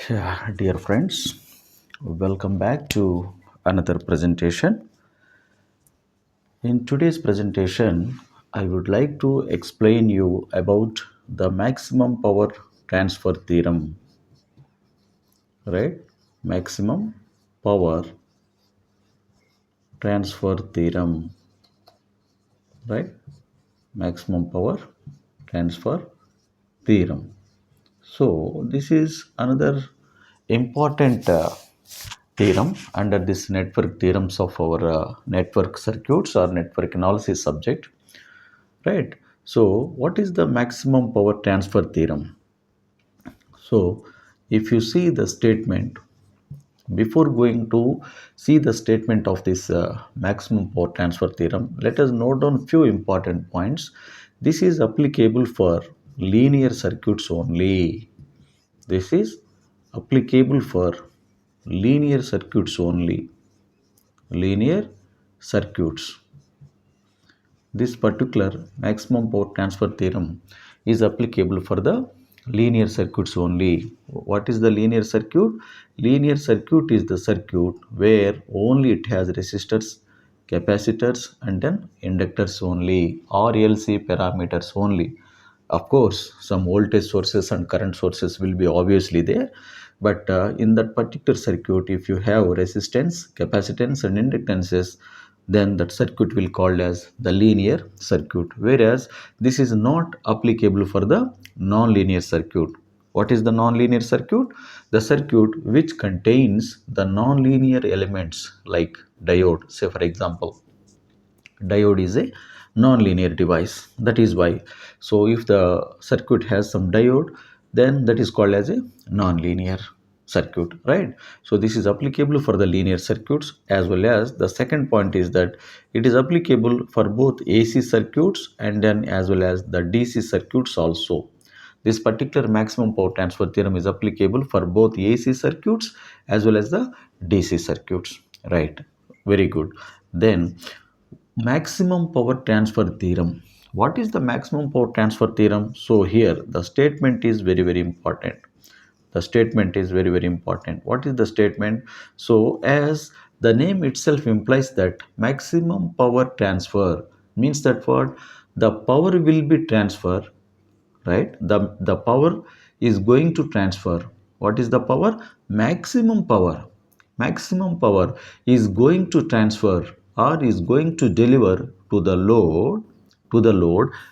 Yeah, dear friends, welcome back to another presentation. In today's presentation, I would like to explain you about the maximum power transfer theorem, right? Maximum power transfer theorem, right? Maximum power transfer theorem. So, this is another important theorem under this network theorems of our network circuits or network analysis subject, right? So, what is the maximum power transfer theorem? So, if you see the statement, before going to see the statement of this maximum power transfer theorem, let us note down few important points. This is applicable for linear circuits only. This is applicable for linear circuits only. Linear circuits. This particular maximum power transfer theorem is applicable for the linear circuits only. What is the linear circuit? Linear circuit is the circuit where only it has resistors, capacitors and then inductors only, or LC parameters only. Of course, some voltage sources and current sources will be obviously there, but in that particular circuit, if you have resistance, capacitance, and inductances, then that circuit will called as the linear circuit. Whereas this is not applicable for the non-linear circuit. What is the non-linear circuit? The circuit which contains the non-linear elements like diode. Say for example, diode is a non-linear device, that is why. So if the circuit has some diode, then that is called as a non-linear circuit, right? So this is applicable for the linear circuits, as well as the second point is that it is applicable for both AC circuits and then as well as the DC circuits also. This particular maximum power transfer theorem is applicable for both AC circuits as well as the DC circuits, right? Very good. Then maximum power transfer theorem. What is the maximum power transfer theorem? So here the statement is very important. The statement is very important. What is the statement? So as the name itself implies that maximum power transfer means that what the power will be transferred, right? The power is going to transfer. What is the power? Maximum power. Maximum power is going to transfer or is going to deliver to the load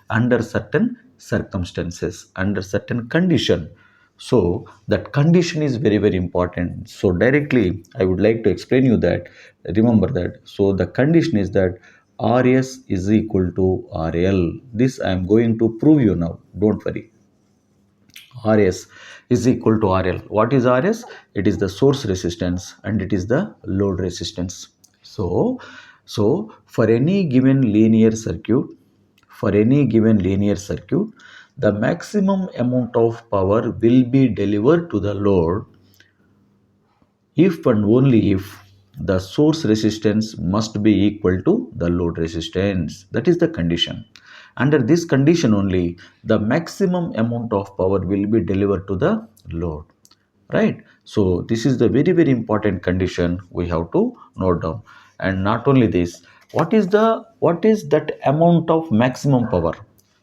under certain circumstances, under certain condition. So that condition is very important. So directly I would like to explain you that, remember that. So the condition is that Rs is equal to RL. This I am going to prove you now, don't worry. Rs is equal to RL. What is Rs? It is the source resistance and it is the load resistance. So for any given linear circuit, the maximum amount of power will be delivered to the load if and only if the source resistance must be equal to the load resistance. That is the condition. Under this condition only, the maximum amount of power will be delivered to the load, right? So this is the very important condition we have to note down. And not only this, what is that amount of maximum power?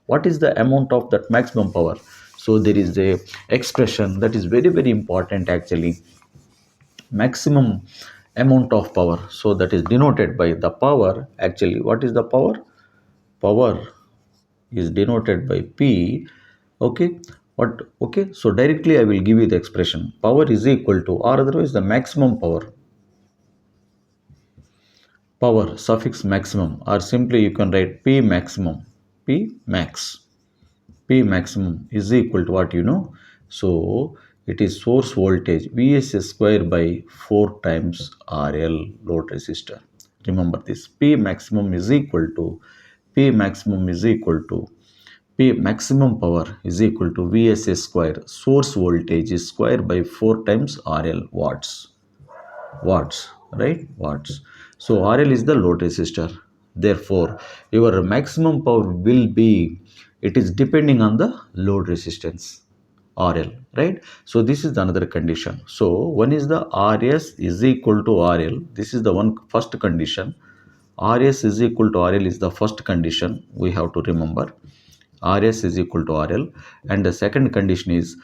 What is the amount of that maximum power? So there is a expression that is very important actually. Maximum amount of power, so that is denoted by the power. Actually, what is the power? Power is denoted by P. Okay, what? Okay, so directly I will give you the expression. Power is equal to, or otherwise the maximum power, power suffix maximum, or simply you can write P maximum. P max. P maximum is equal to what, you know? So it is source voltage Vs square by 4 times RL, load resistor. Remember this. P maximum is equal to P maximum power is equal to Vs square, source voltage is square by 4 times RL, watts. Watts, right? Watts. So RL is the load resistor. Therefore, your maximum power will be, it is depending on the load resistance. RL, right? So this is the another condition. So one is the RS is equal to RL. This is the one first condition. RS is equal to RL is the first condition we have to remember. RS is equal to RL, and the second condition is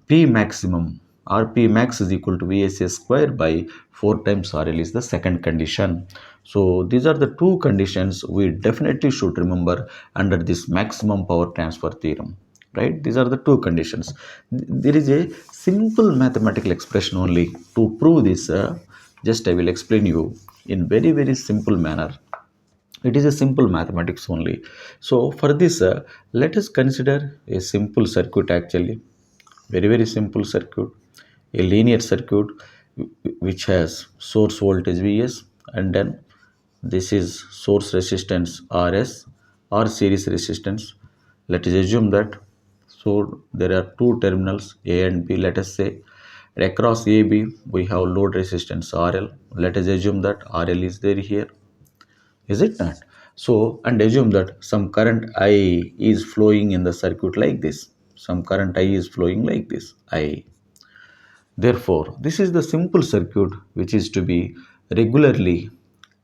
P maximum or P max is equal to VSS square by 4 times RL is the second condition. So these are the two conditions we definitely should remember under this maximum power transfer theorem, right? These are the two conditions. There is a simple mathematical expression only to prove this. Just I will explain you in very simple manner. It is a simple mathematics only. So for this, let us consider a simple circuit, actually very simple circuit, a linear circuit which has source voltage Vs, and then this is source resistance Rs or series resistance. Let us assume that, so there are two terminals A and B. Let us say across AB we have load resistance RL. Let us assume that RL is there here, is it not? So, and assume that some current I is flowing in the circuit like this. Some current I is flowing like this, I. Therefore, this is the simple circuit which is to be regularly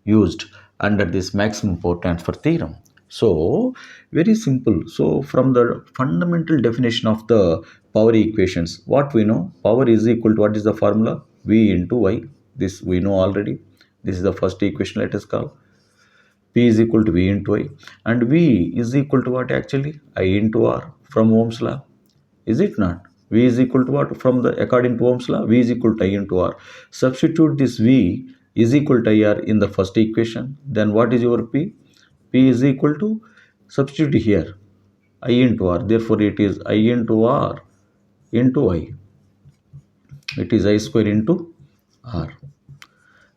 used under this maximum power transfer theorem. So, very simple. So, from the fundamental definition of the power equations, what we know, power is equal to, what is the formula? V into Y. This we know already. This is the first equation, let us call. P is equal to V into I, and V is equal to what actually? I into R from Ohm's law. Is it not? V is equal to what from the, according to Ohm's law? V is equal to I into R. Substitute this V is equal to IR in the first equation. Then what is your P? P is equal to, substitute here, I into R. Therefore it is I into R into I. It is I square into R.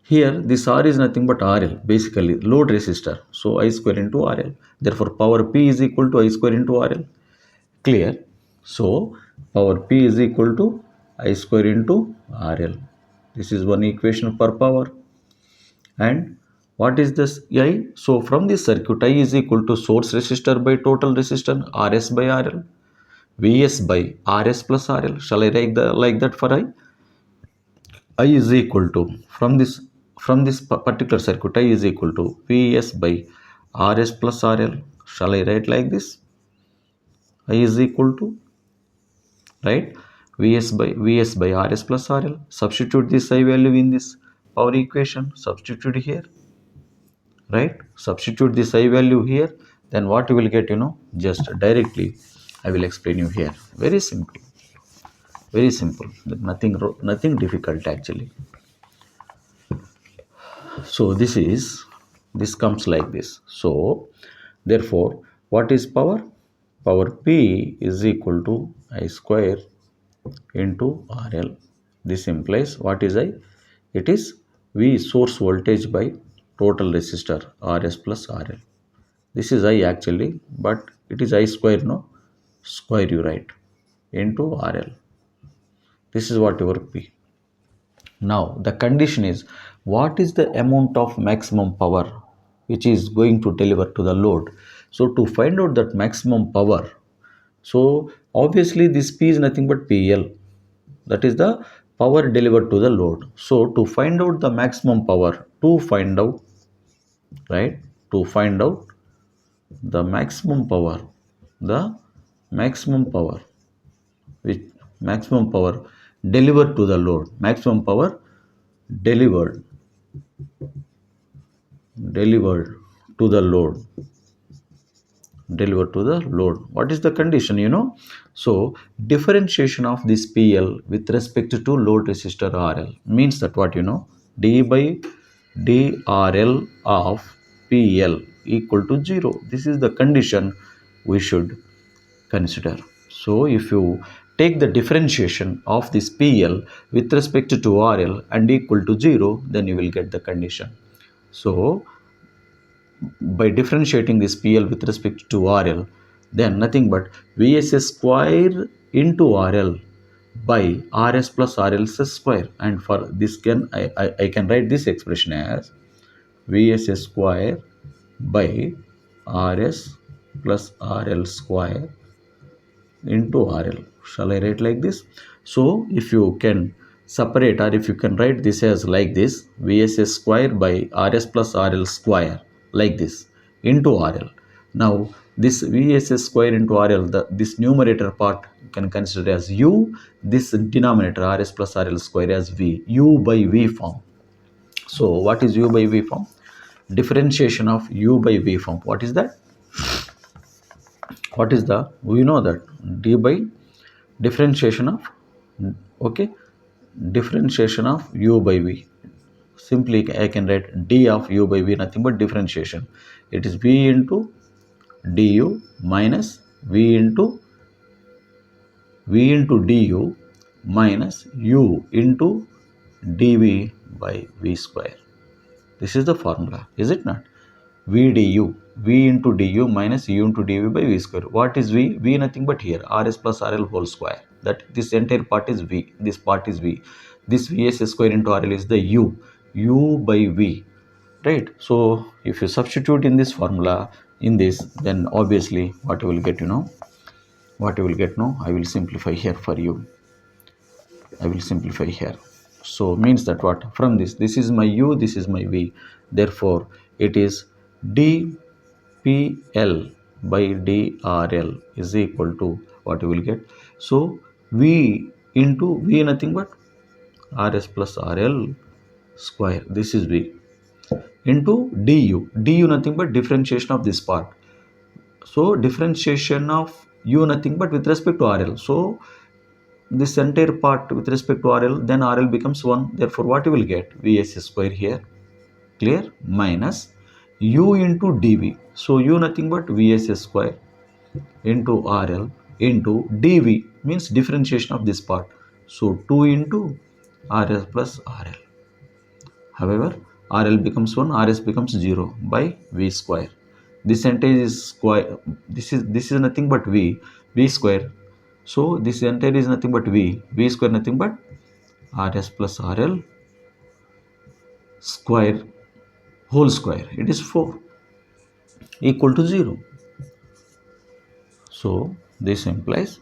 Here, this R is nothing but RL, basically load resistor. So, I square into RL. Therefore, power P is equal to I square into RL. Clear? So, power P is equal to I square into RL. This is one equation for power. And what is this I? So, from this circuit, I is equal to source resistor by total resistance, RS by RL. Vs by Rs plus RL. Shall I write like that for I? I is equal to, from this particular circuit, I is equal to Vs by Rs plus RL. Shall I write like this? I is equal to, right, Vs by Rs plus RL. Substitute this I value in this power equation. Substitute here, right? Substitute this I value here. Then what you will get, just directly I will explain you here. Very simple. Very simple. Nothing difficult actually. So this comes like this. So therefore, what is power? Power P is equal to I square into RL. This implies, what is I? It is V source voltage by total resistor Rs plus RL. This is I actually, but it is I square, no? Square you write into RL. This is what your P. Now, the condition is, what is the amount of maximum power which is going to deliver to the load? So, to find out that maximum power, so obviously this P is nothing but PL, that is the power delivered to the load. So, to find out the maximum power, right, to find out the maximum power, the maximum power, which maximum power delivered to the load, maximum power delivered delivered to the load, what is the condition, so differentiation of this PL with respect to load resistor RL means that, what, d by dRL of PL equal to 0. This is the condition we should consider. So if you take the differentiation of this PL with respect to RL and equal to 0, then you will get the condition. So by differentiating this PL with respect to RL, then nothing but VSS square into RL by RS plus RL square. And for this, I can write this expression as VSS square by RS plus RL square into RL. Shall I write like this? So if you can separate, or if you can write this as like this, VSS square by RS plus RL square, like this, into RL. Now this VSS square into RL, this numerator part you can consider as U, this denominator RS plus RL square as V, U by V form. So what is U by V form? Differentiation of U by V form. What is that? What is the, we know that d by differentiation of, okay, differentiation of U by V. Simply I can write d of U by V, nothing but differentiation. It is V into du minus V into du minus U into dV by V square. This is the formula, is it not? V du, V into du minus U into dV by V square. What is V? V nothing but here, RS plus RL whole square. That this entire part is V, this part is V. This VS square into RL is the U by V, right? So if you substitute in this formula, in this, then obviously what you will get, what you will get now, I will simplify here for you. I will simplify here. So means that what? From this is my U, this is my V. Therefore, it is dPL by dRL is equal to what you will get. So V into V nothing but RS plus RL square. This is V into du. Du nothing but differentiation of this part. So differentiation of U nothing but with respect to RL. So this entire part with respect to RL, then RL becomes 1. Therefore, what you will get? Vs square here, clear, minus U into dV. So, U nothing but Vs square into RL into dV means differentiation of this part. So, 2 into RL plus RL. However, RL becomes 1, RS becomes 0 by V square. This entire is square, this is nothing but V square. So this entire is nothing but V square nothing but RS plus RL square whole square. It is 4 equal to 0. So this implies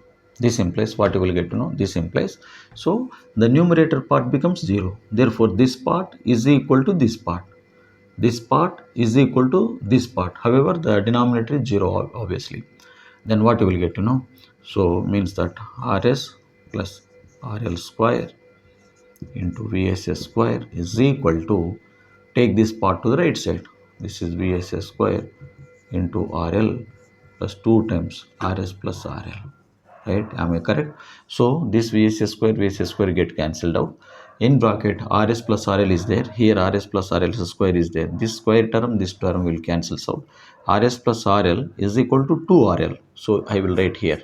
what you will get to know. This implies, so the numerator part becomes 0. Therefore, this part is equal to this part. This part is equal to this part. However, the denominator is 0 obviously. Then what you will get to know? So means that RS plus RL square into VSS square is equal to, take this part to the right side. This is VSS square into RL plus 2 times RS plus RL. Right? Am I correct? So this VSS square get cancelled out. In bracket RS plus RL is there. Here RS plus RL square is there. This square term, this term will cancel out. RS plus RL is equal to 2RL. So I will write here.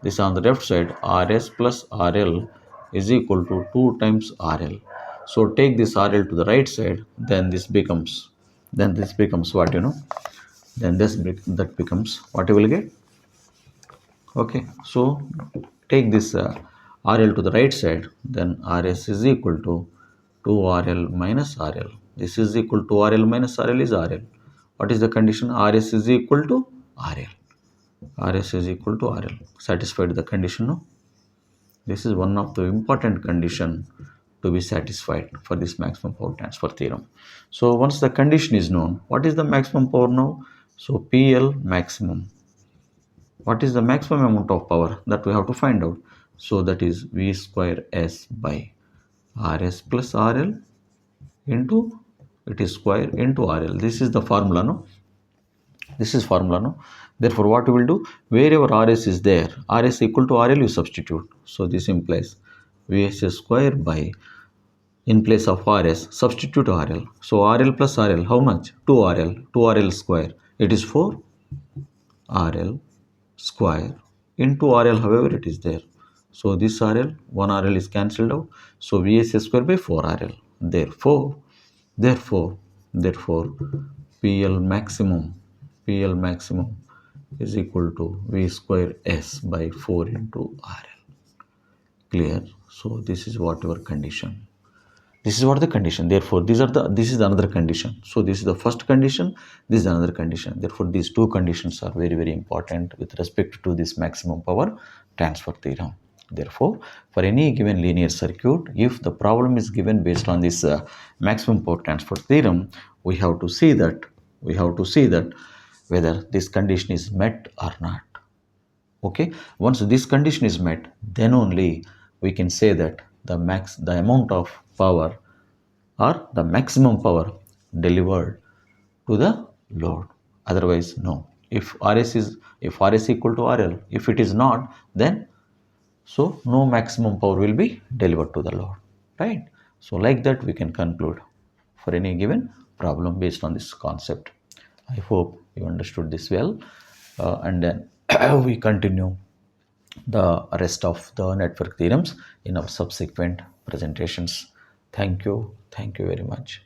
This on the left side, RS plus RL is equal to 2 times RL. So take this RL to the right side, then this becomes what, then that becomes what you will get. Okay, so take this RL to the right side, then RS is equal to 2RL minus RL. This is equal to RL minus RL is RL. What is the condition? RS is equal to RL. RS is equal to RL. Satisfied the condition, no? This is one of the important condition to be satisfied for this maximum power transfer theorem. So once the condition is known, what is the maximum power now? So PL maximum. What is the maximum amount of power that we have to find out? So that is V square S by RS plus RL into, it is square into RL. This is the formula, no? This is formula, no? Therefore, what you will do? Wherever RS is there, RS equal to RL, you substitute. So this implies VS square by, in place of RS, substitute RL. So RL plus RL, how much? 2RL, 2RL square. It is 4 RL square into RL, however it is there. So this RL, 1 RL is cancelled out. So VS square by 4 RL. Therefore, PL maximum is equal to V square S by 4 into RL. Clear? So this is what our condition. This is what the condition. Therefore, this is another condition. So this is the first condition. This is another condition. Therefore, these two conditions are very, very important with respect to this maximum power transfer theorem. Therefore, for any given linear circuit, if the problem is given based on this maximum power transfer theorem, we have to see that whether this condition is met or not. Okay, once this condition is met, then only we can say that the amount of power or the maximum power delivered to the load. Otherwise, no. If rs equal to rl, if it is not, then so no maximum power will be delivered to the load, right? So like that we can conclude for any given problem based on this concept. I hope you understood this well, and then we continue the rest of the network theorems in our subsequent presentations. Thank you very much.